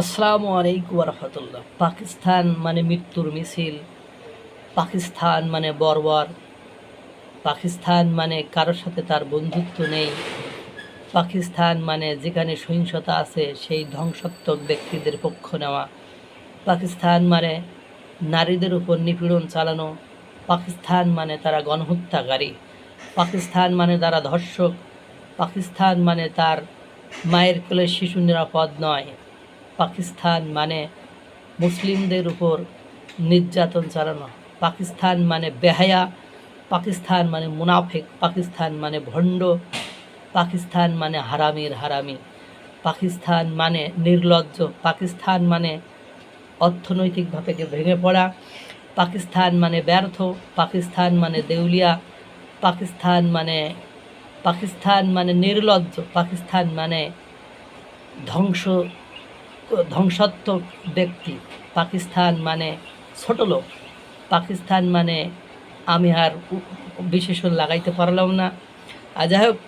আসসালামু আলাইকুম রহমতুল্লাহ। পাকিস্তান মানে মৃত্যুর মিছিল, পাকিস্তান মানে বর্বর, পাকিস্তান মানে কারোর সাথে তার বন্ধুত্ব নেই, পাকিস্তান মানে যেখানে সহিংসতা আছে সেই ধ্বংসাত্মক ব্যক্তিদের পক্ষ নেওয়া, পাকিস্তান মানে নারীদের উপর নিপীড়ন চালানো, পাকিস্তান মানে তারা গণহত্যাকারী, পাকিস্তান মানে তারা ধর্ষক, পাকিস্তান মানে তার মায়ের কোলে শিশু নিরাপদ নয়, পাকিস্তান মানে মুসলিমদের উপর নির্যাতন চালানো, পাকিস্তান মানে বেহায়া, পাকিস্তান মানে মুনাফিক, পাকিস্তান মানে ভণ্ড, পাকিস্তান মানে হারামির হারামি, পাকিস্তান মানে নির্লজ্জ, পাকিস্তান মানে অর্থনৈতিকভাবে ভেঙে পড়া, পাকিস্তান মানে ব্যর্থ, পাকিস্তান মানে দেউলিয়া, পাকিস্তান মানে নির্লজ্জ, পাকিস্তান মানে ধ্বংসাত্মক ব্যক্তি, পাকিস্তান মানে ছোট লোক, পাকিস্তান মানে আমি আর বিশেষণ লাগাইতে পারলাম না। যাই হোক,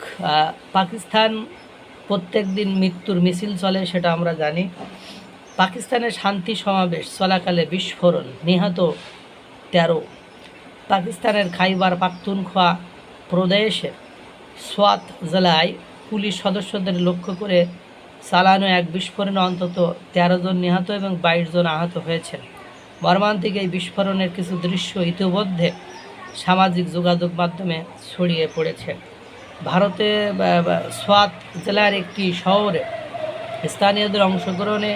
পাকিস্তান প্রত্যেক দিন মৃত্যুর মিছিল চলে, সেটা আমরা জানি। পাকিস্তানের শান্তি সমাবেশ চলাকালে বিস্ফোরণ, নিহত 13। পাকিস্তানের খাইবার পাখতুনখোয়া প্রদেশের সোয়াত জেলায় পুলিশ সদস্যদের লক্ষ্য করে চালানো এক বিস্ফোরণে অন্তত 13 জন নিহত এবং 22 জন আহত হয়েছেন। মর্মান্তিক এই বিস্ফোরণের কিছু দৃশ্য ইতিমধ্যে সামাজিক যোগাযোগ মাধ্যমে ছড়িয়ে পড়েছে। ভারতে সোয়াত জেলার একটি শহরে স্থানীয়দের অংশগ্রহণে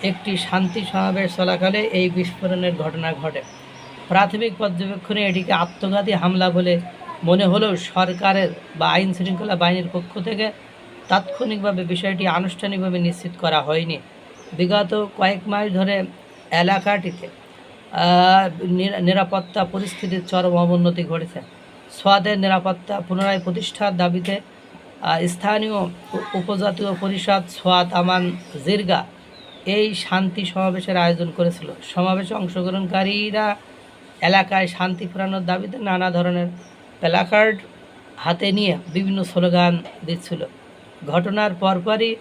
একটি শান্তি সমাবেশ চলাকালে এই বিস্ফোরণের ঘটনা ঘটে। প্রাথমিক পর্যবেক্ষণে এটিকে আত্মঘাতী হামলা বলে মনে হলেও সরকারের বা আইন শৃঙ্খলা বাহিনীর পক্ষ থেকে তাৎক্ষণিকভাবে বিষয়টি আনুষ্ঠানিকভাবে নিশ্চিত করা হয়নি। বিগত কয়েক মাস ধরে এলাকাটিতে নিরাপত্তা পরিস্থিতির চরম অবনতি ঘটেছে। সোয়াদের নিরাপত্তা পুনরায় প্রতিষ্ঠার দাবিতে স্থানীয় উপজাতীয় পরিষদ সোয়াত আমান জিরগা এই শান্তি সমাবেশের আয়োজন করেছিল। সমাবেশে অংশগ্রহণকারীরা এলাকায় শান্তি ফেরানোর দাবিতে নানা ধরনের প্ল্যাকার্ড হাতে নিয়ে বিভিন্ন স্লোগান দিচ্ছিল। ঘটনার পরপরই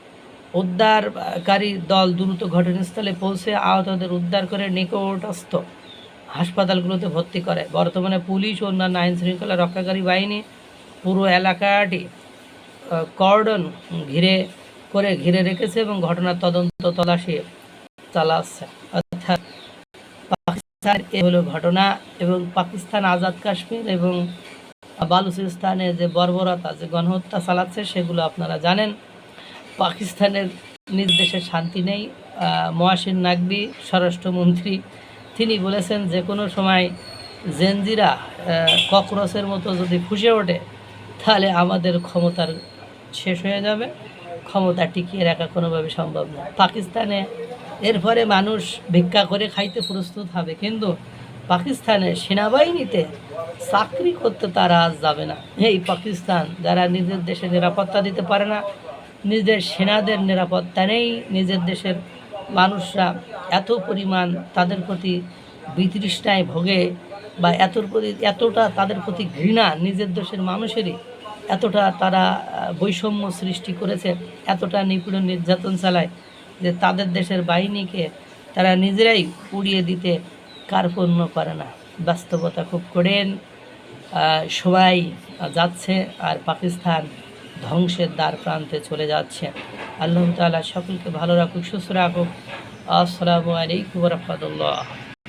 উদ্ধারকারী দল দ্রুত ঘটনাস্থলে পৌঁছে আহতদের উদ্ধার করে নিকটস্থ হাসপাতালগুলোতে ভর্তি করে। বর্তমানে পুলিশ ও অন্যান্য আইন শৃঙ্খলা রক্ষাকারী বাহিনী পুরো এলাকাটি কর্ডন ঘিরে রেখেছে এবং ঘটনার তদন্ত তল্লাশি চালাচ্ছে। অর্থাৎ পাকিস্তান এ হলো ঘটনা। এবং পাকিস্তান আজাদ কাশ্মীর এবং বালুচিস্তানে যে বর্বরতা, যে গণহত্যা চালাচ্ছে সেগুলো আপনারা জানেন। পাকিস্তানের নিজ দেশে শান্তি নেই। মহাসিন নাকভি স্বরাষ্ট্রমন্ত্রী তিনি বলেছেন যে কোনো সময় জেনজিরা ককরোচের মতো যদি ফুসে ওঠে তাহলে আমাদের ক্ষমতার শেষ হয়ে যাবে, ক্ষমতা টিকিয়ে রাখা কোনোভাবে সম্ভব না। পাকিস্তানে এরপরে মানুষ ভিক্ষা করে খাইতে প্রস্তুত হবে, কিন্তু পাকিস্তানে সেনাবাহিনীতে চাকরি করতে তারা আজ যাবে না। এই পাকিস্তান যারা নিজের দেশে নিরাপত্তা দিতে পারে না, নিজের সেনাদের নিরাপত্তা নেই, নিজের দেশের মানুষরা এত পরিমাণ তাদের প্রতি বিতৃষ্ণায় ভোগে বা এতটা তাদের প্রতি ঘৃণা, নিজের দেশের মানুষেরই এতটা তারা বৈষম্য সৃষ্টি করেছে, এতটা নিপীড়ন নির্যাতন চালায় যে তাদের দেশের বাহিনীকে তারা নিজেরাই উড়িয়ে দিতে কার্পণ্য করে না। বাস্তবতা খুব কঠিন, সবাই যাচ্ছে আর পাকিস্তান ধ্বংসের দ্বার প্রান্তে চলে যাচ্ছে। আল্লাহ তাআলা সকলকে ভালো রাখুক, সুস্থ রাখুক। আসসালামু আলাইকুম ওয়া রাহমাতুল্লাহ।